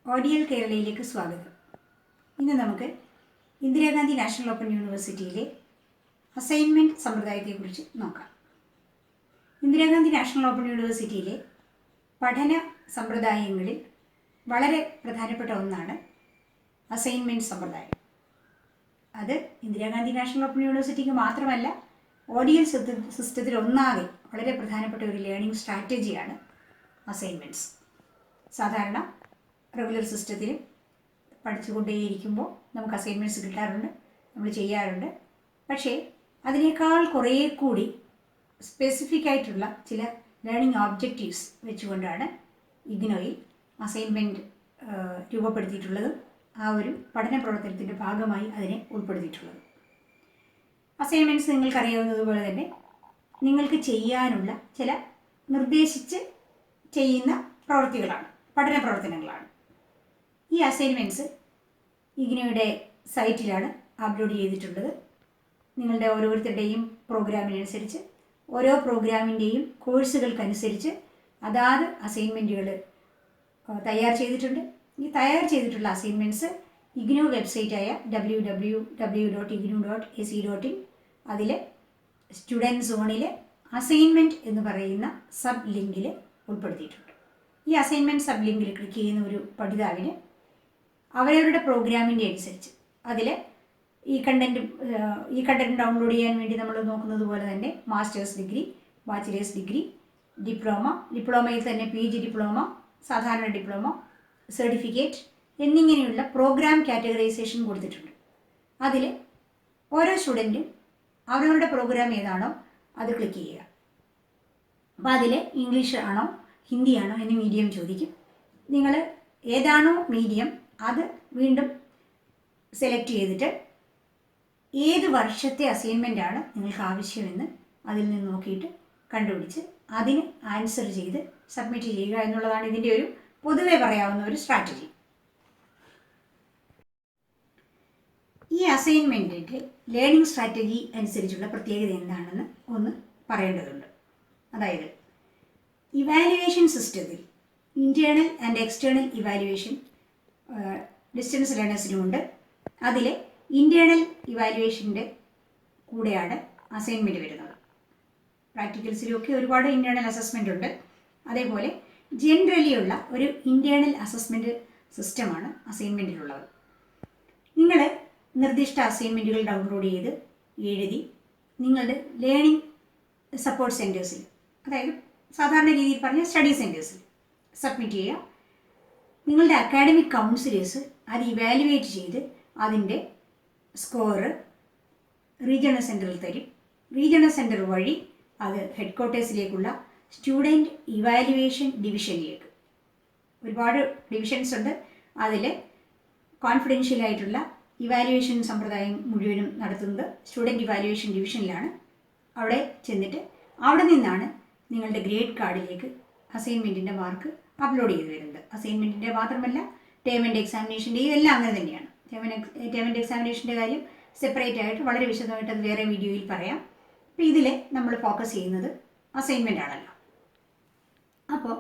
ODL കേരളയിലേക്ക് സ്വാഗതം. ഇന്ന് നമുക്ക് ഇന്ദിരാഗാന്ധി നാഷണൽ ഓപ്പൺ യൂണിവേഴ്സിറ്റിയിലെ അസൈൻമെൻറ്റ് സമ്പ്രദായത്തെക്കുറിച്ച് നോക്കാം. ഇന്ദിരാഗാന്ധി നാഷണൽ ഓപ്പൺ യൂണിവേഴ്സിറ്റിയിലെ പഠന സമ്പ്രദായങ്ങളിൽ വളരെ പ്രധാനപ്പെട്ട ഒന്നാണ് അസൈൻമെൻറ്റ് സമ്പ്രദായം. അത് ഇന്ദിരാഗാന്ധി നാഷണൽ ഓപ്പൺ യൂണിവേഴ്സിറ്റിക്ക് മാത്രമല്ല, ഓഡിയൽ സിസ്റ്റത്തിൽ ഒന്നാകെ വളരെ പ്രധാനപ്പെട്ട ഒരു ലേണിംഗ് സ്ട്രാറ്റജിയാണ് അസൈൻമെൻറ്റ്സ്. സാധാരണ റെഗുലർ സിസ്റ്റത്തിൽ പഠിച്ചുകൊണ്ടേയിരിക്കുമ്പോൾ നമുക്ക് അസൈൻമെൻറ്റ്സ് കിട്ടാറുണ്ട്, നമ്മൾ ചെയ്യാറുണ്ട്. പക്ഷേ അതിനേക്കാൾ കുറേ കൂടി സ്പെസിഫിക് ആയിട്ടുള്ള ചില ലേണിംഗ് ഒബ്ജക്റ്റീവ്സ് വെച്ചുകൊണ്ടാണ് ഇഗ്നോയിൽ അസൈൻമെൻറ്റ് രൂപപ്പെടുത്തിയിട്ടുള്ളതും ആ ഒരു പഠന പ്രവർത്തനത്തിൻ്റെ ഭാഗമായി അതിനെ ഉൾപ്പെടുത്തിയിട്ടുള്ളതും. അസൈൻമെൻറ്റ്സ് നിങ്ങൾക്കറിയാവുന്നതുപോലെ തന്നെ നിങ്ങൾക്ക് ചെയ്യാനുള്ള ചില നിർദ്ദേശിച്ച് ചെയ്യുന്ന പ്രവൃത്തികളാണ്, പഠന പ്രവർത്തനങ്ങളാണ്. ഈ അസൈൻമെൻറ്റ്സ് ഇഗ്നോയുടെ സൈറ്റിലാണ് അപ്ലോഡ് ചെയ്തിട്ടുള്ളത്. നിങ്ങളുടെ ഓരോരുത്തരുടെയും പ്രോഗ്രാമിനനുസരിച്ച്, ഓരോ പ്രോഗ്രാമിൻ്റെയും കോഴ്സുകൾക്കനുസരിച്ച് അതാത് അസൈൻമെൻറ്റുകൾ തയ്യാർ ചെയ്തിട്ടുണ്ട്. ഈ തയ്യാർ ചെയ്തിട്ടുള്ള അസൈൻമെൻറ്റ്സ് ഇഗ്നോ വെബ്സൈറ്റായ www.igno.ac.in അതിൽ സ്റ്റുഡൻറ് സോണിൽ അസൈൻമെൻറ്റ് എന്ന് പറയുന്ന സബ് ലിങ്കിൽ ഉൾപ്പെടുത്തിയിട്ടുണ്ട്. ഈ അസൈൻമെൻറ്റ് സബ് ലിങ്കിൽ ക്ലിക്ക് ചെയ്യുന്ന ഒരു പഠിതാവിന് അവരവരുടെ പ്രോഗ്രാമിൻ്റെ അനുസരിച്ച് അതിൽ ഈ കണ്ടൻറ്റ് ഡൗൺലോഡ് ചെയ്യാൻ വേണ്ടി നമ്മൾ നോക്കുന്നത് പോലെ തന്നെ മാസ്റ്റേഴ്സ് ഡിഗ്രി, ബാച്ചിലേഴ്സ് ഡിഗ്രി, ഡിപ്ലോമയിൽ തന്നെ PG ഡിപ്ലോമ, സാധാരണ ഡിപ്ലോമ, സർട്ടിഫിക്കറ്റ് എന്നിങ്ങനെയുള്ള പ്രോഗ്രാം കാറ്റഗറൈസേഷൻ കൊടുത്തിട്ടുണ്ട്. അതിൽ ഓരോ സ്റ്റുഡൻറ്റും അവരവരുടെ പ്രോഗ്രാം ഏതാണോ അത് ക്ലിക്ക് ചെയ്യുക. അപ്പോൾ അതിൽ ഇംഗ്ലീഷ് ആണോ ഹിന്ദിയാണോ എന്ന് മീഡിയം ചോദിക്കും. നിങ്ങൾ ഏതാണോ മീഡിയം അത് വീണ്ടും സെലക്ട് ചെയ്തിട്ട് ഏത് വർഷത്തെ അസൈൻമെൻ്റ് ആണ് നിങ്ങൾക്ക് ആവശ്യമെന്ന് അതിൽ നിന്ന് നോക്കിയിട്ട് കണ്ടുപിടിച്ച് അതിന് ആൻസർ ചെയ്ത് സബ്മിറ്റ് ചെയ്യുക എന്നുള്ളതാണ് ഇതിൻ്റെ ഒരു പൊതുവെ പറയാവുന്ന ഒരു സ്ട്രാറ്റജി. ഈ അസൈൻമെൻറ്റിൻ്റെ ലേണിംഗ് സ്ട്രാറ്റജി അനുസരിച്ചുള്ള പ്രത്യേകത എന്താണെന്ന് ഒന്ന് പറയേണ്ടതുണ്ട്. അതായത് ഇവാലുവേഷൻ സിസ്റ്റത്തിൽ internal and external evaluation distance ലേണേഴ്സിനുമുണ്ട്. അതിൽ ഇൻറ്റേർണൽ ഇവാലുവേഷൻ്റെ കൂടെയാണ് അസൈൻമെൻറ്റ് വരുന്നത്. പ്രാക്ടിക്കൽസിലൊക്കെ ഒരുപാട് ഇൻറ്റേർണൽ അസസ്മെൻ്റ് ഉണ്ട്. അതേപോലെ ജനറലി ഉള്ള ഒരു ഇൻറ്റേർണൽ അസസ്മെൻറ്റ് സിസ്റ്റമാണ് അസൈൻമെൻറ്റിലുള്ളത്. നിങ്ങൾ നിർദ്ദിഷ്ട അസൈൻമെൻറ്റുകൾ ഡൗൺലോഡ് ചെയ്ത് എഴുതി നിങ്ങളുടെ ലേണിംഗ് സപ്പോർട്ട് സെൻറ്റേഴ്സിൽ, അതായത് സാധാരണ രീതിയിൽ പറഞ്ഞ സ്റ്റഡി സെൻറ്റേഴ്സിൽ സബ്മിറ്റ് ചെയ്യുക. നിങ്ങളുടെ അക്കാഡമിക് കൗൺസിലേഴ്സ് അത് ഇവാലുവേറ്റ് ചെയ്ത് അതിൻ്റെ സ്കോറ് റീജിയണൽ സെൻറ്ററിൽ തരും. റീജിയണൽ സെൻറ്റർ വഴി അത് ഹെഡ് ക്വാർട്ടേഴ്സിലേക്കുള്ള സ്റ്റുഡൻറ്റ് ഇവാലുവേഷൻ ഡിവിഷനിലേക്ക്, ഒരുപാട് ഡിവിഷൻസ് ഉണ്ട്, അതിൽ കോൺഫിഡൻഷ്യലായിട്ടുള്ള ഇവാലുവേഷൻ സമ്പ്രദായം മുഴുവനും നടത്തുന്നത് സ്റ്റുഡൻറ്റ് ഇവാലുവേഷൻ ഡിവിഷനിലാണ്. അവിടെ ചെന്നിട്ട് അവിടെ നിന്നാണ് നിങ്ങളുടെ ഗ്രേഡ് കാർഡിലേക്ക് അസൈൻമെൻറ്റിൻ്റെ മാർക്ക് അപ്ലോഡ് ചെയ്ത് വരുന്നത്. അസൈൻമെൻറ്റിൻ്റെ മാത്രമല്ല, ടേം ആൻഡ് എക്സാമിനേഷൻ്റെ ഇതെല്ലാം അങ്ങനെ തന്നെയാണ്. ടേം ആൻഡ് എക്സാമിനേഷൻ്റെ കാര്യം സെപ്പറേറ്റ് ആയിട്ട് വളരെ വിശദമായിട്ട് അത് വേറെ വീഡിയോയിൽ പറയാം. അപ്പോൾ ഇതിൽ നമ്മൾ ഫോക്കസ് ചെയ്യുന്നത് അസൈൻമെൻ്റ് ആണല്ലോ. അപ്പോൾ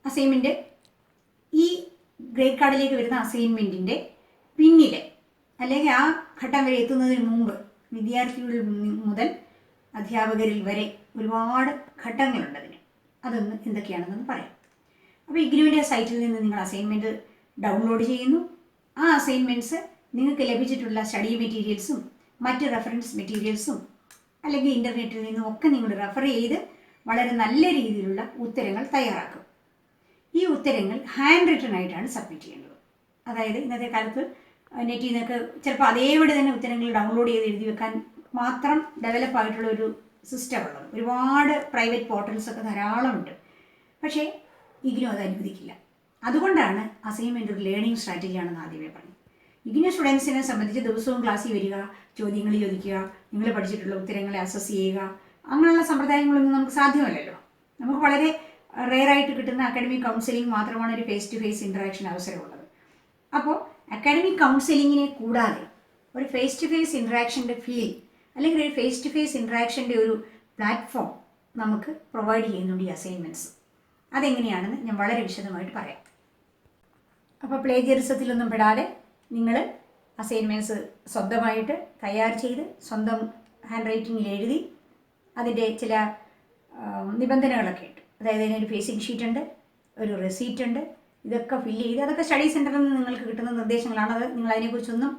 അസൈൻമെൻറ്റ്, ഈ ഗ്രേഡ് കാർഡിലേക്ക് വരുന്ന അസൈൻമെൻറ്റിൻ്റെ പിന്നിൽ അല്ലെങ്കിൽ ആ ഘട്ടം വരെ എത്തുന്നതിന് മുമ്പ് വിദ്യാർത്ഥികളിൽ മുതൽ അധ്യാപകരിൽ വരെ ഒരുപാട് ഘട്ടങ്ങളുണ്ട് അതിന്. അതൊന്ന് എന്തൊക്കെയാണെന്നൊന്ന് പറയാം. അപ്പോൾ ഇഗ്നോയുടെ സൈറ്റിൽ നിന്ന് നിങ്ങൾ അസൈൻമെൻറ്റ് ഡൗൺലോഡ് ചെയ്യുന്നു. ആ അസൈൻമെൻറ്റ്സ് നിങ്ങൾക്ക് ലഭിച്ചിട്ടുള്ള സ്റ്റഡി മെറ്റീരിയൽസും മറ്റ് റെഫറൻസ് മെറ്റീരിയൽസും അല്ലെങ്കിൽ ഇൻ്റർനെറ്റിൽ നിന്നും ഒക്കെ നിങ്ങൾ റെഫർ ചെയ്ത് വളരെ നല്ല രീതിയിലുള്ള ഉത്തരങ്ങൾ തയ്യാറാക്കും. ഈ ഉത്തരങ്ങൾ ഹാൻഡ് റിട്ടൺ ആയിട്ടാണ് സബ്മിറ്റ് ചെയ്യേണ്ടത്. അതായത് ഇന്നത്തെ കാലത്ത് നെറ്റിൽ നിന്നൊക്കെ ചിലപ്പോൾ അതേപടി തന്നെ ഉത്തരങ്ങൾ ഡൗൺലോഡ് ചെയ്ത് എഴുതി വെക്കാൻ മാത്രം ഡെവലപ്പ് ആയിട്ടുള്ള ഒരു സിസ്റ്റം ഉള്ളത്. ഒരുപാട് പ്രൈവറ്റ് പോർട്ടൽസൊക്കെ ധാരാളമുണ്ട്. പക്ഷേ ഇഗ്നോ അത് അനുവദിക്കില്ല. അതുകൊണ്ടാണ് അസൈൻമെൻറ്റ് ഒരു ലേണിംഗ് സ്ട്രാറ്റജിയാണെന്ന് ആദ്യമേ പറഞ്ഞു. ഇഗ്നോ സ്റ്റുഡൻസിനെ സംബന്ധിച്ച് ദിവസവും ക്ലാസ്സിൽ വരിക, ചോദ്യങ്ങൾ ചോദിക്കുക, നിങ്ങൾ പഠിച്ചിട്ടുള്ള ഉത്തരങ്ങളെ അസസ് ചെയ്യുക, അങ്ങനെയുള്ള സമ്പ്രദായങ്ങളൊന്നും നമുക്ക് സാധ്യമല്ലല്ലോ. നമുക്ക് വളരെ റെയറായിട്ട് കിട്ടുന്ന അക്കാഡമിക് കൗൺസിലിംഗ് മാത്രമാണ് ഒരു ഫേസ് ടു ഫേസ് ഇൻട്രാക്ഷൻ അവസരമുള്ളത്. അപ്പോൾ അക്കാഡമിക് കൗൺസിലിങ്ങിനെ കൂടാതെ ഒരു ഫേസ് ടു ഫേസ് ഇൻട്രാക്ഷൻ്റെ ഫീൽ അല്ലെങ്കിൽ ഒരു ഫേസ് ടു ഫേസ് ഇൻട്രാക്ഷൻ്റെ ഒരു പ്ലാറ്റ്ഫോം നമുക്ക് പ്രൊവൈഡ് ചെയ്യുന്നുണ്ട് ഈ അസൈൻമെൻറ്റ്സ്. അതെങ്ങനെയാണെന്ന് ഞാൻ വളരെ വിശദമായിട്ട് പറയാം. അപ്പോൾ പ്ലേജിയറിസത്തിലൊന്നും പെടാതെ നിങ്ങൾ അസൈൻമെൻറ്റ്സ് സ്വന്തമായിട്ട് തയ്യാർ ചെയ്ത് സ്വന്തം ഹാൻഡ് റൈറ്റിങ്ങിൽ എഴുതി അതിൻ്റെ ചില നിബന്ധനകളൊക്കെ ഉണ്ട്. അതായത് അതിനൊരു ഫേസിങ് ഷീറ്റ് ഉണ്ട്, ഒരു റെസീറ്റ് ഉണ്ട്. ഇതൊക്കെ ഫില്ല് ചെയ്ത് അതൊക്കെ സ്റ്റഡി സെൻറ്ററിൽ നിന്ന് നിങ്ങൾക്ക് കിട്ടുന്ന നിർദ്ദേശങ്ങളാണ്. അത് നിങ്ങൾ അതിനെക്കുറിച്ചൊന്നും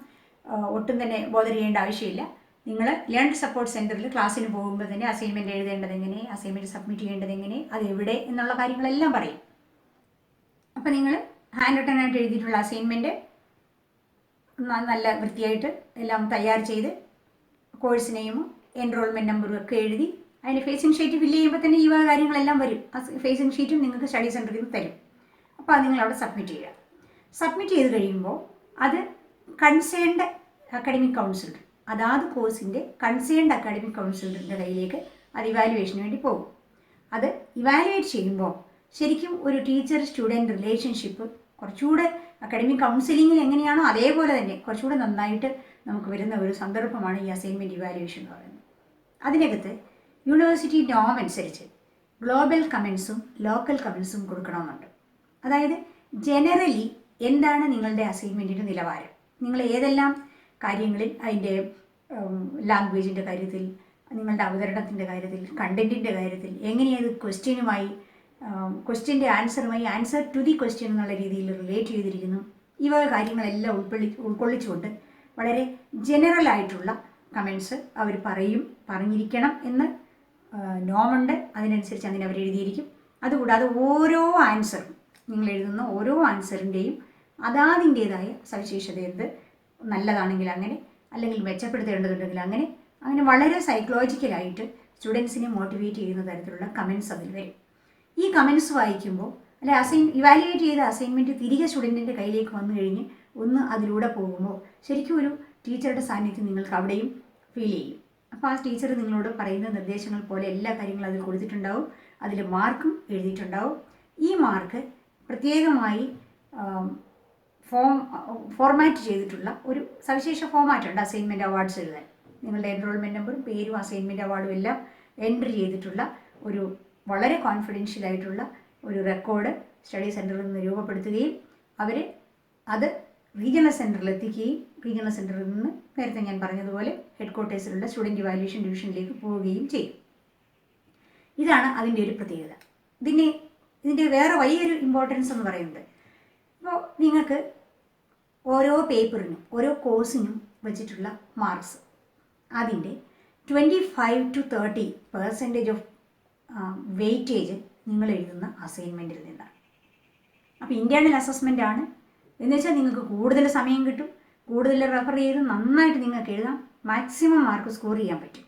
ഒട്ടും തന്നെ ബോധർ ചെയ്യേണ്ട ആവശ്യമില്ല. നിങ്ങൾ ലേണിംഗ് സപ്പോർട്ട് സെൻറ്ററിൽ ക്ലാസ്സിന് പോകുമ്പോൾ തന്നെ അസൈൻമെൻറ്റ് എഴുതേണ്ടത് എങ്ങനെ, അസൈൻമെൻറ്റ് സബ്മിറ്റ് ചെയ്യേണ്ടത് എങ്ങനെ, അത് എവിടെ എന്നുള്ള കാര്യങ്ങളെല്ലാം പറയും. അപ്പോൾ നിങ്ങൾ ഹാൻഡ് റിട്ടൺ ആയിട്ട് എഴുതിയിട്ടുള്ള അസൈൻമെൻറ്റ് നല്ല വൃത്തിയായിട്ട് എല്ലാം തയ്യാർ ചെയ്ത് കോഴ്സ് നെയിമും എൻറോൾമെൻറ്റ് നമ്പറും ഒക്കെ എഴുതി അതിൻ്റെ ഫേസിങ് ഷീറ്റ് ഫില്ല് ചെയ്യുമ്പോൾ തന്നെ ഈ കാര്യങ്ങളെല്ലാം വരും. ആ ഫേസിങ് ഷീറ്റും നിങ്ങൾക്ക് സ്റ്റഡി സെൻറ്ററിൽ നിന്ന് തരും. അപ്പോൾ അത് നിങ്ങൾ അവിടെ സബ്മിറ്റ് ചെയ്യുക. സബ്മിറ്റ് ചെയ്ത് കഴിയുമ്പോൾ അത് കൺസേൺഡ് അക്കാഡമിക് കൗൺസിലർ, അതാത് കോഴ്സിൻ്റെ കൺസേൺഡ് അക്കാഡമിക് കൗൺസിലറിൻ്റെ കയ്യിലേക്ക് അത് ഇവാലുവേഷന് വേണ്ടി പോകും. അത് ഇവാലുവേറ്റ് ചെയ്യുമ്പോൾ ശരിക്കും ഒരു ടീച്ചർ സ്റ്റുഡൻറ്റ് റിലേഷൻഷിപ്പ് കുറച്ചുകൂടെ അക്കാഡമിക് കൗൺസിലിങ്ങിൽ എങ്ങനെയാണോ അതേപോലെ തന്നെ കുറച്ചുകൂടെ നന്നായിട്ട് നമുക്ക് വരുന്ന ഒരു സന്ദർഭമാണ് ഈ അസൈൻമെൻറ്റ് ഇവാലുവേഷൻ എന്ന് പറയുന്നത്. അതിനകത്ത് യൂണിവേഴ്സിറ്റി നോം അനുസരിച്ച് ഗ്ലോബൽ കമൻസും ലോക്കൽ കമൻസും കൊടുക്കണമെന്നുണ്ട്. അതായത് ജനറലി എന്താണ് നിങ്ങളുടെ അസൈൻമെൻറ്റിൻ്റെ നിലവാരം, നിങ്ങൾ ഏതെല്ലാം കാര്യങ്ങളിൽ അതിൻ്റെ ലാംഗ്വേജിൻ്റെ കാര്യത്തിൽ, നിങ്ങളുടെ അവതരണത്തിൻ്റെ കാര്യത്തിൽ, കണ്ടൻറ്റിൻ്റെ കാര്യത്തിൽ എങ്ങനെയത് ക്വസ്റ്റ്യൻ്റെ ആൻസറുമായി ആൻസർ ടു ദി ക്വസ്റ്റ്യൻ എന്നുള്ള രീതിയിൽ റിലേറ്റ് ചെയ്തിരിക്കുന്നു. ഈ വക കാര്യങ്ങളെല്ലാം ഉൾക്കൊള്ളിച്ചുകൊണ്ട് വളരെ ജനറൽ ആയിട്ടുള്ള കമൻസ് അവർ പറഞ്ഞിരിക്കണം എന്ന് നോമുണ്ട്. അതിനനുസരിച്ച് അങ്ങനെ അവർ എഴുതിയിരിക്കും. അതുകൂടാതെ ഓരോ ആൻസറും നിങ്ങൾ എഴുതുന്ന ഓരോ ആൻസറിൻ്റെയും അതാതിൻ്റേതായ സവിശേഷത എന്ത്, നല്ലതാണെങ്കിൽ അങ്ങനെ, അല്ലെങ്കിൽ മെച്ചപ്പെടുത്തേണ്ടതുണ്ടെങ്കിൽ അങ്ങനെ വളരെ സൈക്കോളജിക്കലായിട്ട് സ്റ്റുഡൻസിനെ മോട്ടിവേറ്റ് ചെയ്യുന്ന തരത്തിലുള്ള കമൻസ് അതിൽ വരും. ഈ കമൻസ് വായിക്കുമ്പോൾ ഇവാലുവേറ്റ് ചെയ്ത അസൈൻമെൻറ്റ് തിരികെ സ്റ്റുഡൻറ്റിൻ്റെ കയ്യിലേക്ക് വന്നു കഴിഞ്ഞ് ഒന്ന് അതിലൂടെ പോകുമ്പോൾ ശരിക്കും ഒരു ടീച്ചറുടെ സാന്നിധ്യം നിങ്ങൾക്ക് അവിടെയും ഫീൽ ചെയ്യും. അപ്പോൾ ആ ടീച്ചർ നിങ്ങളോട് പറയുന്ന നിർദ്ദേശങ്ങൾ പോലെ എല്ലാ കാര്യങ്ങളും അതിൽ കൊടുത്തിട്ടുണ്ടാവും. അതിൽ മാർക്കും എഴുതിയിട്ടുണ്ടാവും. ഈ മാർക്ക് പ്രത്യേകമായി ഫോർമാറ്റ് ചെയ്തിട്ടുള്ള ഒരു സവിശേഷ ഫോർമാറ്റുണ്ട് അസൈൻമെൻറ്റ് അവാർഡ്സ് എഴുതാൻ. നിങ്ങളുടെ എൻറോൾമെൻറ്റ് നമ്പറും പേരും അസൈൻമെൻറ്റ് അവാർഡും എല്ലാം എൻട്രി ചെയ്തിട്ടുള്ള ഒരു വളരെ കോൺഫിഡൻഷ്യലായിട്ടുള്ള ഒരു റെക്കോർഡ് സ്റ്റഡി സെൻറ്ററിൽ നിന്ന് രൂപപ്പെടുത്തുകയും അവർ അത് റീജിയണൽ സെൻറ്ററിൽ എത്തിക്കുകയും റീജിയണൽ സെൻറ്ററിൽ നിന്ന് നേരത്തെ ഞാൻ പറഞ്ഞതുപോലെ ഹെഡ് ക്വാർട്ടേഴ്സിലുള്ള സ്റ്റുഡൻറ്റ് ഇവാലുവേഷൻ ഡിവിഷനിലേക്ക് പോവുകയും ചെയ്യും. ഇതാണ് അതിൻ്റെ ഒരു പ്രത്യേകത. ഇതിൻ്റെ വേറെ വലിയൊരു ഇമ്പോർട്ടൻസ് എന്ന് പറയുന്നത്, ഇപ്പോൾ നിങ്ങൾക്ക് ഓരോ പേപ്പറിനും ഓരോ കോഴ്സിനും വെച്ചിട്ടുള്ള മാർക്സ് അതിൻ്റെ 25 to 30% ഓഫ് വെയിറ്റേജ് നിങ്ങൾ എഴുതുന്ന അസൈൻമെൻറ്റിൽ നിന്നാണ്. അപ്പോൾ ഇൻറ്റേർണൽ അസസ്മെൻ്റ് ആണ് എന്ന് വെച്ചാൽ നിങ്ങൾക്ക് കൂടുതൽ സമയം കിട്ടും, കൂടുതൽ റെഫർ ചെയ്ത് നന്നായിട്ട് നിങ്ങൾക്ക് എഴുതാം, മാക്സിമം മാർക്ക് സ്കോർ ചെയ്യാൻ പറ്റും.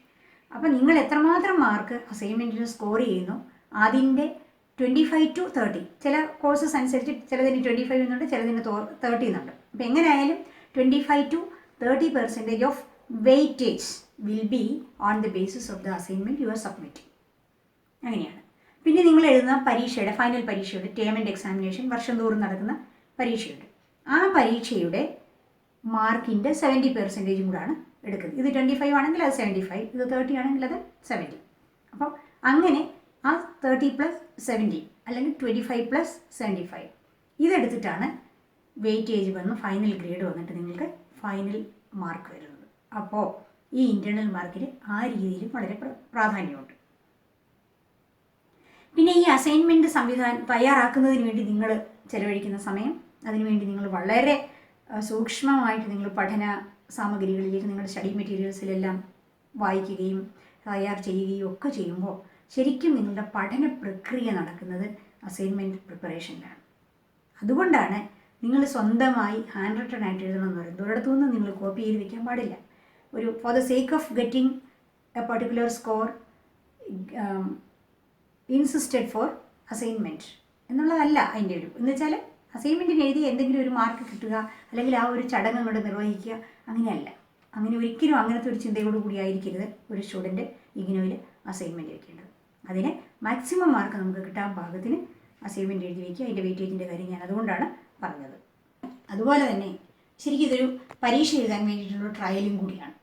അപ്പോൾ നിങ്ങൾ എത്രമാത്രം മാർക്ക് അസൈൻമെൻറ്റിന് സ്കോർ ചെയ്യുന്നു അതിൻ്റെ 25 to 30, ചില കോഴ്സസ് അനുസരിച്ച് ചിലതിന് 25 എന്നുണ്ട്, ചിലതിന് 30 എന്നുണ്ട്. അപ്പോൾ എങ്ങനെയായാലും 25 to 30% of weightage will be on the basis of the assignment you are submitting. അങ്ങനെയാണ്. പിന്നെ നിങ്ങൾ എഴുതുന്ന പരീക്ഷയുടെ ഫൈനൽ പരീക്ഷയുടെ ടേം ആൻഡ് എക്സാമിനേഷൻ വർഷം തോറും നടക്കുന്ന പരീക്ഷയുണ്ട്. ആ പരീക്ഷയുടെ മാർക്കിൻ്റെ 70% കൂടാണ് എടുക്കുന്നത്. ഇത് 25 ആണെങ്കിൽ അത് 75, ഇത് 30 ആണെങ്കിൽ അത് 70. അപ്പോൾ അങ്ങനെ ആ 30 + 70 അല്ലെങ്കിൽ 25 + 75 ഇതെടുത്തിട്ടാണ് വെയിറ്റേജ് വന്ന് ഫൈനൽ ഗ്രേഡ് വന്നിട്ട് നിങ്ങൾക്ക് ഫൈനൽ മാർക്ക് വരുന്നത്. അപ്പോൾ ഈ ഇൻറ്റേർണൽ മാർക്കിന് ആ രീതിയിലും വളരെ പ്രാധാന്യമുണ്ട്. പിന്നെ ഈ അസൈൻമെൻറ്റ് സംവിധാനം തയ്യാറാക്കുന്നതിന് വേണ്ടി നിങ്ങൾ ചെലവഴിക്കുന്ന സമയം, അതിനുവേണ്ടി നിങ്ങൾ വളരെ സൂക്ഷ്മമായിട്ട് നിങ്ങൾ പഠന സാമഗ്രികളിലേക്ക് നിങ്ങളുടെ സ്റ്റഡി മെറ്റീരിയൽസിലെല്ലാം വായിക്കുകയും തയ്യാർ ചെയ്യുകയും ഒക്കെ ചെയ്യുമ്പോൾ ശരിക്കും നിങ്ങളുടെ പഠന പ്രക്രിയ നടക്കുന്നത് അസൈൻമെൻറ്റ് പ്രിപ്പറേഷനിലാണ്. അതുകൊണ്ടാണ് നിങ്ങൾ സ്വന്തമായി ഹാൻഡ് റിട്ടൺ ആയിട്ട് എഴുതണമെന്ന് പറയുന്നത്. ഒരിടത്തുനിന്ന് നിങ്ങൾ കോപ്പി ചെയ്ത് വയ്ക്കാൻ പാടില്ല. ഒരു for the sake of getting a particular score insisted for assignment എന്നുള്ളതല്ല അതിൻ്റെ ഒരു എന്ന് വെച്ചാൽ അസൈൻമെൻറ്റിന് എഴുതി എന്തെങ്കിലും ഒരു മാർക്ക് കിട്ടുക അല്ലെങ്കിൽ ആ ഒരു ചടങ്ങ് അങ്ങോട്ട് നിർവഹിക്കുക അങ്ങനെയല്ല. അങ്ങനെ ഒരിക്കലും അങ്ങനത്തെ ഒരു ചിന്തയോടു കൂടി ആയിരിക്കരുത് ഒരു സ്റ്റുഡൻറ്റ് ഇഗ്നോയിൽ അസൈൻമെൻറ്റ് വയ്ക്കേണ്ടത്. അതിന് മാക്സിമം മാർക്ക് നമുക്ക് കിട്ടാൻ പാകത്തിന് അസൈൻമെൻറ്റ് എഴുതി വയ്ക്കുക. അതിൻ്റെ വെയിറ്റേജിൻ്റെ കാര്യം ഞാൻ അതുകൊണ്ടാണ് പറഞ്ഞത്. അതുപോലെ തന്നെ ശരിക്കും ഇതൊരു പരീക്ഷ എഴുതാൻ വേണ്ടിയിട്ടുള്ള ട്രയലും കൂടിയാണ്.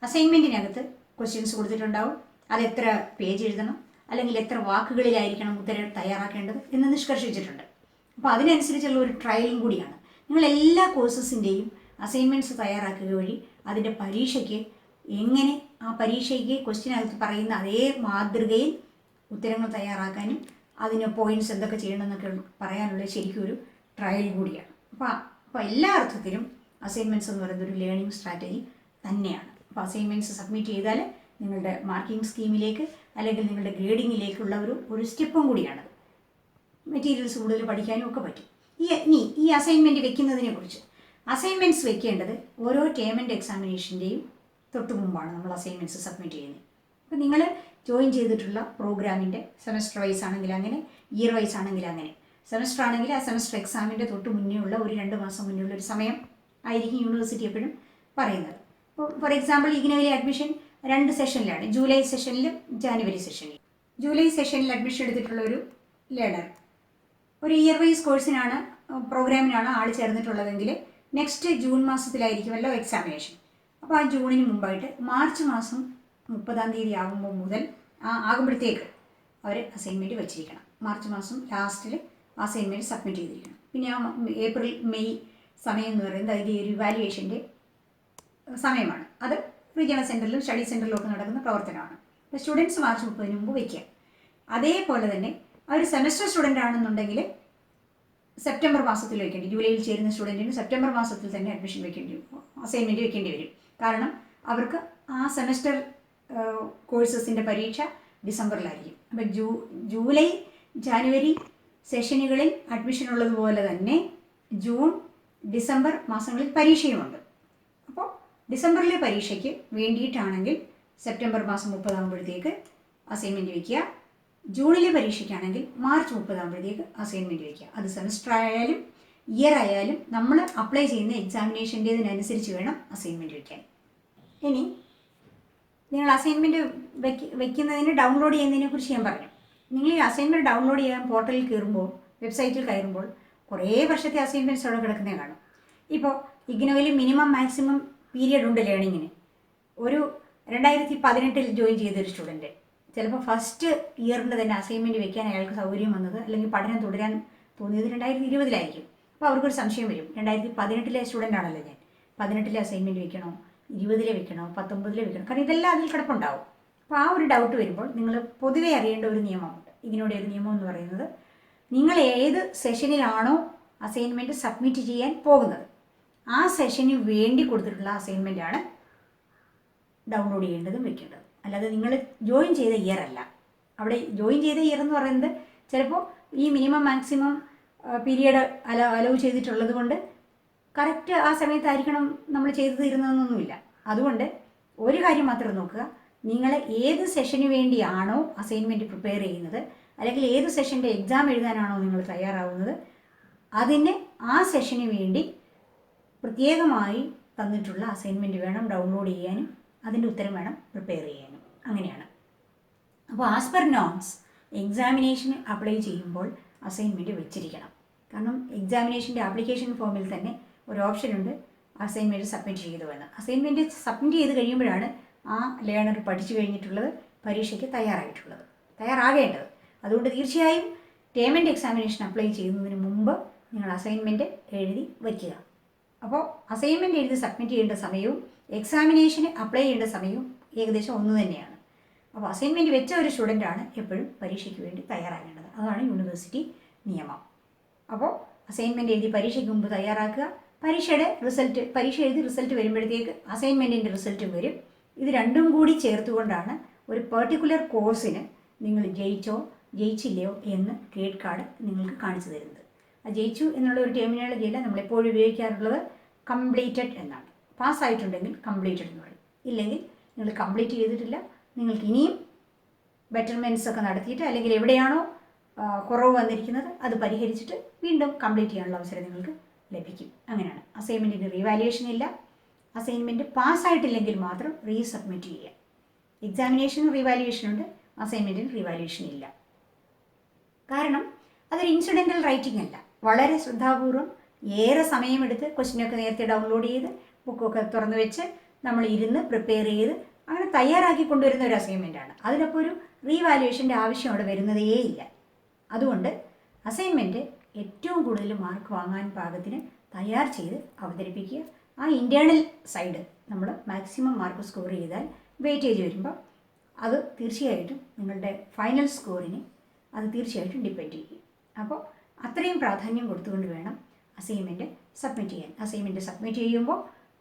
അസൈൻമെൻറ്റിനകത്ത് ക്വസ്റ്റ്യൻസ് കൊടുത്തിട്ടുണ്ടാവും. അത് എത്ര പേജ് എഴുതണം അല്ലെങ്കിൽ എത്ര വാക്കുകളിലായിരിക്കണം ഉത്തരം തയ്യാറാക്കേണ്ടത് എന്ന് നിഷ്കർഷിച്ചിട്ടുണ്ട്. അപ്പോൾ അതിനനുസരിച്ചുള്ള ഒരു ട്രയലും കൂടിയാണ്. നിങ്ങൾ എല്ലാ കോഴ്സസിൻ്റെയും അസൈൻമെൻറ്റ്സ് തയ്യാറാക്കുക വഴി അതിൻ്റെ പരീക്ഷയ്ക്ക് എങ്ങനെ ആ പരീക്ഷയ്ക്ക് ക്വസ്റ്റ്യനകത്ത് പറയുന്ന അതേ മാതൃകയിൽ ഉത്തരങ്ങൾ തയ്യാറാക്കാനും അതിന് പോയിൻറ്റ്സ് എന്തൊക്കെ ചെയ്യണമെന്നൊക്കെ പറയാനുള്ള ശരിക്കും ഒരു ട്രയൽ കൂടിയാണ്. അപ്പോൾ എല്ലാ അർത്ഥത്തിലും അസൈൻമെൻറ്റ്സ് എന്ന് പറയുന്നത് ഒരു ലേണിംഗ് സ്ട്രാറ്റജി തന്നെയാണ്. അപ്പോൾ അസൈൻമെൻറ്റ്സ് സബ്മിറ്റ് ചെയ്താൽ നിങ്ങളുടെ മാർക്കിംഗ് സ്കീമിലേക്ക് അല്ലെങ്കിൽ നിങ്ങളുടെ ഗ്രേഡിങ്ങിലേക്കുള്ള ഒരു സ്റ്റെപ്പും കൂടിയാണത്. മെറ്റീരിയൽസ് കൂടുതൽ പഠിക്കാനും ഒക്കെ പറ്റും. ഈ അസൈൻമെൻറ്റ് വെക്കുന്നതിനെ കുറിച്ച്, അസൈൻമെൻറ്റ്സ് വെക്കേണ്ടത് ഓരോ ടേം ആൻഡ് എക്സാമിനേഷൻ്റെയും തൊട്ട് മുമ്പാണ് നമ്മൾ അസൈൻമെൻറ്റ്സ് സബ്മിറ്റ് ചെയ്യുന്നത്. അപ്പോൾ നിങ്ങൾ ജോയിൻ ചെയ്തിട്ടുള്ള പ്രോഗ്രാമിൻ്റെ സെമസ്റ്റർ വൈസ് ആണെങ്കിൽ അങ്ങനെ, ഇയർ വൈസ് ആണെങ്കിൽ അങ്ങനെ. സെമസ്റ്റർ ആണെങ്കിൽ ആ സെമസ്റ്റർ എക്സാമിൻ്റെ തൊട്ട് മുന്നേ ഉള്ള ഒരു 2 മാസം മുന്നേ ഉള്ള ഒരു സമയം ആയിരിക്കും യൂണിവേഴ്സിറ്റി എപ്പോഴും പറയുന്നത്. ഇപ്പോൾ ഫോർ എക്സാമ്പിൾ ഇഗ്നോയിലെ അഡ്മിഷൻ 2 സെഷനിലാണ്, ജൂലൈ സെഷനിലും ജാനുവരി സെഷനിലും. ജൂലൈ സെഷനിൽ അഡ്മിഷൻ എടുത്തിട്ടുള്ള ഒരു ലേണർ ഒരു ഇയർ വൈസ് കോഴ്സിനാണ്, പ്രോഗ്രാമിനാണ് ആൾ ചേർന്നിട്ടുള്ളതെങ്കിൽ നെക്സ്റ്റ് ജൂൺ മാസത്തിലായിരിക്കുമല്ലോ എക്സാമിനേഷൻ. അപ്പോൾ ആ ജൂണിന് മുമ്പായിട്ട് മാർച്ച് മാസം 30-ാം തീയതി ആകുമ്പോഴത്തേക്ക് അവർ അസൈൻമെൻറ്റ് വെച്ചിരിക്കണം. മാർച്ച് മാസം ലാസ്റ്റിൽ അസൈൻമെൻറ്റ് സബ്മിറ്റ് ചെയ്തിരിക്കണം. പിന്നെ ആ ഏപ്രിൽ മെയ് സമയം എന്ന് പറയുന്നത് അതിൻ്റെ ഒരു ഇവാലുവേഷൻ്റെ സമയമാണ്. അത് റീജിയണൽ സെൻറ്ററിലും സ്റ്റഡി സെൻറ്ററിലും ഒക്കെ നടക്കുന്ന പ്രവർത്തനമാണ്. അപ്പോൾ സ്റ്റുഡൻസ് മാർച്ച് 30-ന് മുമ്പ് വയ്ക്കുക. അതേപോലെ തന്നെ അവർ സെമസ്റ്റർ സ്റ്റുഡൻ്റ് ആണെന്നുണ്ടെങ്കിൽ സെപ്റ്റംബർ മാസത്തിൽ വെക്കേണ്ടി, ജൂലൈയിൽ ചേരുന്ന സ്റ്റുഡൻറ്റിന് സെപ്റ്റംബർ മാസത്തിൽ തന്നെ അഡ്മിഷൻ അസൈൻമെൻറ്റ് വെക്കേണ്ടി വരും. കാരണം അവർക്ക് ആ സെമസ്റ്റർ കോഴ്സസിൻ്റെ പരീക്ഷ ഡിസംബറിലായിരിക്കും. അപ്പോൾ ജൂലൈ ജാനുവരി സെഷനുകളിൽ അഡ്മിഷൻ ഉള്ളതുപോലെ തന്നെ ജൂൺ ഡിസംബർ മാസങ്ങളിൽ പരീക്ഷയുമുണ്ട്. അപ്പോൾ ഡിസംബറിലെ പരീക്ഷയ്ക്ക് വേണ്ടിയിട്ടാണെങ്കിൽ സെപ്റ്റംബർ മാസം 30 ആകുമ്പോഴത്തേക്ക് അസൈൻമെൻറ്റ് വയ്ക്കുക. ജൂണിലെ പരീക്ഷയ്ക്കാണെങ്കിൽ മാർച്ച് 30 ആകുമ്പോഴത്തേക്ക് അസൈൻമെൻറ്റ് വയ്ക്കുക. അത് സെമസ്റ്റർ ആയാലും ഇയർ ആയാലും നമ്മൾ അപ്ലൈ ചെയ്യുന്ന എക്സാമിനേഷൻ്റേതിനനുസരിച്ച് വേണം അസൈൻമെൻറ്റ് വയ്ക്കാൻ. ഇനി നിങ്ങൾ അസൈൻമെൻറ്റ് വയ്ക്കുന്നതിന് ഡൗൺലോഡ് ചെയ്യുന്നതിനെ കുറിച്ച് ഞാൻ പറഞ്ഞു. നിങ്ങൾ ഈ അസൈൻമെൻറ്റ് ഡൗൺലോഡ് ചെയ്യാൻ പോർട്ടലിൽ കയറുമ്പോൾ, വെബ്സൈറ്റിൽ കയറുമ്പോൾ കുറേ വർഷത്തെ അസൈൻമെൻറ്റ്സ് അവിടെ കിടക്കുന്നേ കാണും. ഇപ്പോൾ ഇഗ്നോയിൽ മിനിമം മാക്സിമം പീരിയഡ് ഉണ്ട് ലേണിങ്ങിന്. ഒരു 2018 ജോയിൻ ചെയ്തൊരു സ്റ്റുഡൻറ്റ് ചിലപ്പോൾ ഫസ്റ്റ് ഇയറിൻ്റെ തന്നെ അസൈൻമെൻറ്റ് വെക്കാൻ അയാൾക്ക് സൗകര്യം വന്നത് അല്ലെങ്കിൽ പഠനം തുടരാൻ തോന്നിയത് 2020 അപ്പോൾ അവർക്കൊരു സംശയം വരും. 2018 സ്റ്റുഡൻ്റ് ആണല്ലോ ഞാൻ, 18 അസൈൻമെൻറ്റ് വെക്കണോ, 20 വെക്കണോ, 19 വെക്കണോ? കാരണം ഇതെല്ലാം അതിൽ കിടപ്പുണ്ടാവും. അപ്പോൾ ആ ഒരു ഡൗട്ട് വരുമ്പോൾ നിങ്ങൾ പൊതുവെ അറിയേണ്ട ഒരു നിയമമുണ്ട്. ഇതിനോട് ഒരു നിയമം എന്ന് പറയുന്നത്, നിങ്ങൾ ഏത് സെഷനിലാണോ അസൈൻമെൻറ്റ് സബ്മിറ്റ് ചെയ്യാൻ പോകുന്നത് ആ സെഷന് വേണ്ടി കൊടുത്തിട്ടുള്ള അസൈൻമെൻറ്റാണ് ഡൗൺലോഡ് ചെയ്യേണ്ടതും വെക്കേണ്ടതും. അല്ലാതെ നിങ്ങൾ ജോയിൻ ചെയ്ത ഇയർ അല്ല. അവിടെ ജോയിൻ ചെയ്ത ഇയർ എന്ന് പറയുന്നത് ചിലപ്പോൾ ഈ മിനിമം മാക്സിമം പീരിയഡ് അലൗ ചെയ്തിട്ടുള്ളത് കൊണ്ട് കറക്റ്റ് ആ സമയത്തായിരിക്കണം നമ്മൾ ചെയ്തു തീരുന്നതെന്നൊന്നുമില്ല. അതുകൊണ്ട് ഒരു കാര്യം മാത്രം നോക്കുക, നിങ്ങൾ ഏത് സെഷന് വേണ്ടിയാണോ അസൈൻമെൻറ്റ് പ്രിപ്പയർ ചെയ്യുന്നത് അല്ലെങ്കിൽ ഏത് സെഷൻ്റെ എക്സാം എഴുതാനാണോ നിങ്ങൾ തയ്യാറാവുന്നത് അതിന് ആ സെഷന് വേണ്ടി പ്രത്യേകമായി തന്നിട്ടുള്ള അസൈൻമെൻറ്റ് വേണം ഡൗൺലോഡ് ചെയ്യാനും അതിൻ്റെ ഉത്തരം വേണം പ്രിപ്പയർ ചെയ്യാനും. അങ്ങനെയാണ്. അപ്പോൾ ആസ് പെർ നോംസ് എക്സാമിനേഷന് അപ്ലൈ ചെയ്യുമ്പോൾ അസൈൻമെൻറ്റ് വെച്ചിരിക്കണം. കാരണം എക്സാമിനേഷൻ്റെ ആപ്ലിക്കേഷൻ ഫോമിൽ തന്നെ ഒരു ഓപ്ഷനുണ്ട് അസൈൻമെൻറ്റ് സബ്മിറ്റ് ചെയ്തുവെന്ന്. അസൈൻമെൻറ്റ് സബ്മിറ്റ് ചെയ്ത് കഴിയുമ്പോഴാണ് ആ ലേണർ പഠിച്ചു കഴിഞ്ഞിട്ടുള്ളത് പരീക്ഷയ്ക്ക് തയ്യാറാകേണ്ടത്. അതുകൊണ്ട് തീർച്ചയായും ടേം ആൻഡ് എക്സാമിനേഷൻ അപ്ലൈ ചെയ്യുന്നതിന് മുമ്പ് നിങ്ങൾ അസൈൻമെൻറ്റ് എഴുതി വയ്ക്കുക. അപ്പോൾ അസൈൻമെൻറ്റ് എഴുതി സബ്മിറ്റ് ചെയ്യേണ്ട സമയവും എക്സാമിനേഷന് അപ്ലൈ ചെയ്യേണ്ട സമയവും ഏകദേശം ഒന്ന് തന്നെയാണ്. അപ്പോൾ അസൈൻമെൻറ്റ് വെച്ച ഒരു സ്റ്റുഡൻ്റാണ് എപ്പോഴും പരീക്ഷയ്ക്ക് വേണ്ടി തയ്യാറാകേണ്ടത്. അതാണ് യൂണിവേഴ്സിറ്റി നിയമം. അപ്പോൾ അസൈൻമെൻറ്റ് എഴുതി പരീക്ഷയ്ക്ക് മുമ്പ് തയ്യാറാക്കുക. പരീക്ഷ എഴുതി റിസൾട്ട് വരുമ്പോഴത്തേക്ക് അസൈൻമെൻറ്റിൻ്റെ റിസൾട്ടും വരും. ഇത് രണ്ടും കൂടി ചേർത്തുകൊണ്ടാണ് ഒരു പെർട്ടിക്കുലർ കോഴ്സിന് നിങ്ങൾ ജയിച്ചില്ലയോ എന്ന് ഗ്രേഡ് കാർഡ് നിങ്ങൾക്ക് കാണിച്ചു തരുന്നത്. ആ ജയിച്ചു എന്നുള്ള ഒരു ടെർമിനോളജിയല്ല നമ്മളെപ്പോഴും ഉപയോഗിക്കാറുള്ളത് കംപ്ലീറ്റഡ് എന്നാണ്. പാസ്സായിട്ടുണ്ടെങ്കിൽ കംപ്ലീറ്റഡ് എന്ന് പറയും. ഇല്ലെങ്കിൽ നിങ്ങൾ കംപ്ലീറ്റ് ചെയ്തിട്ടില്ല, നിങ്ങൾക്ക് ഇനിയും ബെറ്റർമെൻറ്റ്സ് ഒക്കെ നടത്തിയിട്ട് അല്ലെങ്കിൽ എവിടെയാണോ കുറവ് വന്നിരിക്കുന്നത് അത് പരിഹരിച്ചിട്ട് വീണ്ടും കംപ്ലീറ്റ് ചെയ്യാനുള്ള അവസരം നിങ്ങൾക്ക് ലഭിക്കും. അങ്ങനെയാണ്. അസൈൻമെൻറ്റിന് റീവാലുവേഷൻ ഇല്ല. അസൈൻമെൻറ്റ് പാസ്സായിട്ടില്ലെങ്കിൽ മാത്രം റീസബ്മിറ്റ് ചെയ്യുക. എക്സാമിനേഷന് റീവാലുവേഷൻ ഉണ്ട്, അസൈൻമെൻറ്റിന് റീവാലുവേഷൻ ഇല്ല. കാരണം അതൊരു ഇൻസിഡൻ്റൽ റൈറ്റിംഗ് അല്ല. വളരെ ശ്രദ്ധാപൂർവം ഏറെ സമയമെടുത്ത് ക്വസ്റ്റ്യനൊക്കെ നേരത്തെ ഡൗൺലോഡ് ചെയ്ത് ബുക്കൊക്കെ തുറന്നു വെച്ച് നമ്മൾ ഇരുന്ന് പ്രിപ്പയർ ചെയ്ത് അങ്ങനെ തയ്യാറാക്കി കൊണ്ടുവരുന്ന ഒരു അസൈൻമെൻറ്റാണ്. അതിനപ്പോൾ ഒരു റീവാലുവേഷൻ്റെ ആവശ്യം അവിടെ വരുന്നതേ ഇല്ല. അതുകൊണ്ട് അസൈൻമെൻറ്റ് ഏറ്റവും കൂടുതൽ മാർക്ക് വാങ്ങാൻ പാകത്തിന് തയ്യാർ ചെയ്ത് അവതരിപ്പിക്കുക. ആ ഇൻറ്റേർണൽ സൈഡ് നമ്മൾ മാക്സിമം മാർക്ക് സ്കോർ ചെയ്താൽ വെയിറ്റേജ് വരുമ്പോൾ അത് തീർച്ചയായിട്ടും നിങ്ങളുടെ ഫൈനൽ സ്കോറിനെ അത് തീർച്ചയായിട്ടും ഡിപ്പെൻഡ് ചെയ്യും. അപ്പോൾ അത്രയും പ്രാധാന്യം കൊടുത്തുകൊണ്ട് വേണം അസൈൻമെൻറ്റ് സബ്മിറ്റ് ചെയ്യാൻ. അസൈൻമെൻറ്റ് സബ്മിറ്റ് ചെയ്യുമ്പോൾ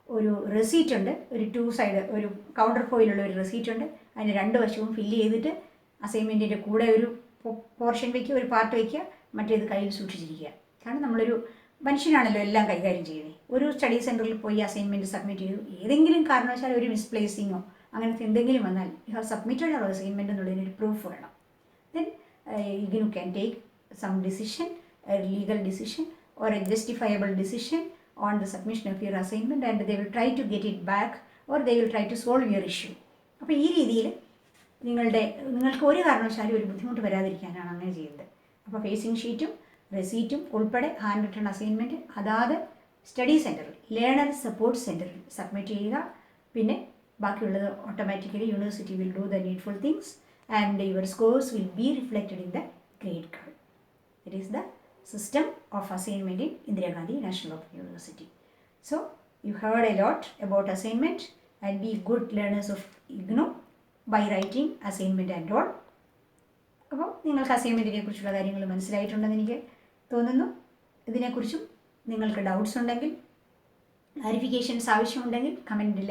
ഒരു റെസീറ്റ് ഉണ്ട്, ഒരു 2 സൈഡ് ഒരു കൗണ്ടർ ഫോയിലുള്ള ഒരു റെസീറ്റ് ഉണ്ട്. അതിന് 2 വശവും ഫില്ല് ചെയ്തിട്ട് അസൈൻമെൻറ്റിൻ്റെ കൂടെ ഒരു പോർഷൻ വയ്ക്കുക, ഒരു പാർട്ട് വയ്ക്കുക, മറ്റേത് കയ്യിൽ സൂക്ഷിച്ചിരിക്കുക. കാരണം നമ്മളൊരു മനുഷ്യനാണല്ലോ എല്ലാം കൈകാര്യം ചെയ്യുന്നത്. ഒരു സ്റ്റഡി സെൻറ്ററിൽ പോയി അസൈൻമെൻറ്റ് സബ്മിറ്റ് ചെയ്തു, ഏതെങ്കിലും കാരണവശാൽ ഒരു മിസ്പ്ലേസിങ്ങോ അങ്ങനത്തെ എന്തെങ്കിലും വന്നാൽ you have submitted our assignment എന്നുള്ളതിനൊരു പ്രൂഫ് വേണം. Then IGNOU can take some decision, legal decision or a justifiable decision on the submission of your assignment, and they will try to get it back or they will try to solve your issue. അപ്പോൾ ഈ രീതിയിൽ നിങ്ങൾക്ക് ഒരു കാരണവശാലും ഒരു ബുദ്ധിമുട്ട് വരാതിരിക്കാനാണ് അങ്ങനെ ചെയ്യുന്നത്. അപ്പോൾ ഫേസിംഗ് ഷീറ്റും റെസീറ്റും ഉൾപ്പെടെ ഹാൻഡ് റിട്ടൺ അസൈൻമെൻറ്റ് അതാത് സ്റ്റഡി സെൻറ്ററിൽ, ലേണർ സപ്പോർട്ട് സെൻറ്ററിൽ സബ്മിറ്റ് ചെയ്യുക. പിന്നെ ബാക്കിയുള്ളത് automatically university will do the needful things and your scores will be reflected in the grade card. It is the system of assignment in Indira Gandhi National Open University. So you heard a lot about assignment, and be good learners of IGNOU by writing assignment and all. അപ്പോൾ നിങ്ങൾക്ക് അസൈൻമെൻറ്റിനെ കുറിച്ചുള്ള കാര്യങ്ങൾ മനസ്സിലായിട്ടുണ്ടെന്ന് എനിക്ക് തോന്നുന്നു. ഇതിനെക്കുറിച്ചും നിങ്ങൾക്ക് doubts ഉണ്ടെങ്കിൽ, clarifications ആവശ്യമുണ്ടെങ്കിൽ കമൻറ്റിൽ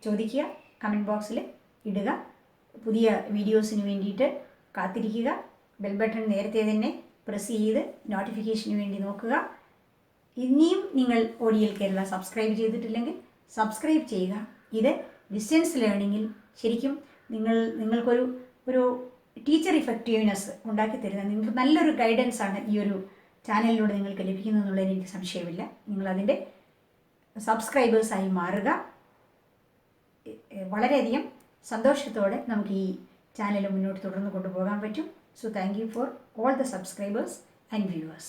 ചോദിക്കുക, കമൻറ്റ് ബോക്സിൽ ഇടുക. പുതിയ വീഡിയോസിന് വേണ്ടിയിട്ട് കാത്തിരിക്കുക. ബെൽ ബട്ടൺ നേരത്തെ തന്നെ പ്രസ് ചെയ്ത് നോട്ടിഫിക്കേഷന് വേണ്ടി നോക്കുക. ഇനിയും നിങ്ങൾ ODL കേരള സബ്സ്ക്രൈബ് ചെയ്തിട്ടില്ലെങ്കിൽ സബ്സ്ക്രൈബ് ചെയ്യുക. ഇത് ഡിസ്റ്റൻസ് ലേണിങ്ങിൽ ശരിക്കും നിങ്ങൾക്കൊരു ടീച്ചർ ഇഫക്റ്റീവ്നെസ് ഉണ്ടാക്കി തരുന്ന നിങ്ങൾക്ക് നല്ലൊരു ഗൈഡൻസ് ആണ് ഈ ഒരു ചാനലിലൂടെ നിങ്ങൾക്ക് ലഭിക്കുന്നു എന്നുള്ളതിന് എനിക്ക് സംശയമില്ല. നിങ്ങളതിൻ്റെ സബ്സ്ക്രൈബേഴ്സായി മാറുക. വളരെയധികം സന്തോഷത്തോടെ നമുക്ക് ഈ ചാനൽ മുന്നോട്ട് തുടർന്ന് കൊണ്ടുപോകാൻ പറ്റും. So thank you for all the subscribers and viewers.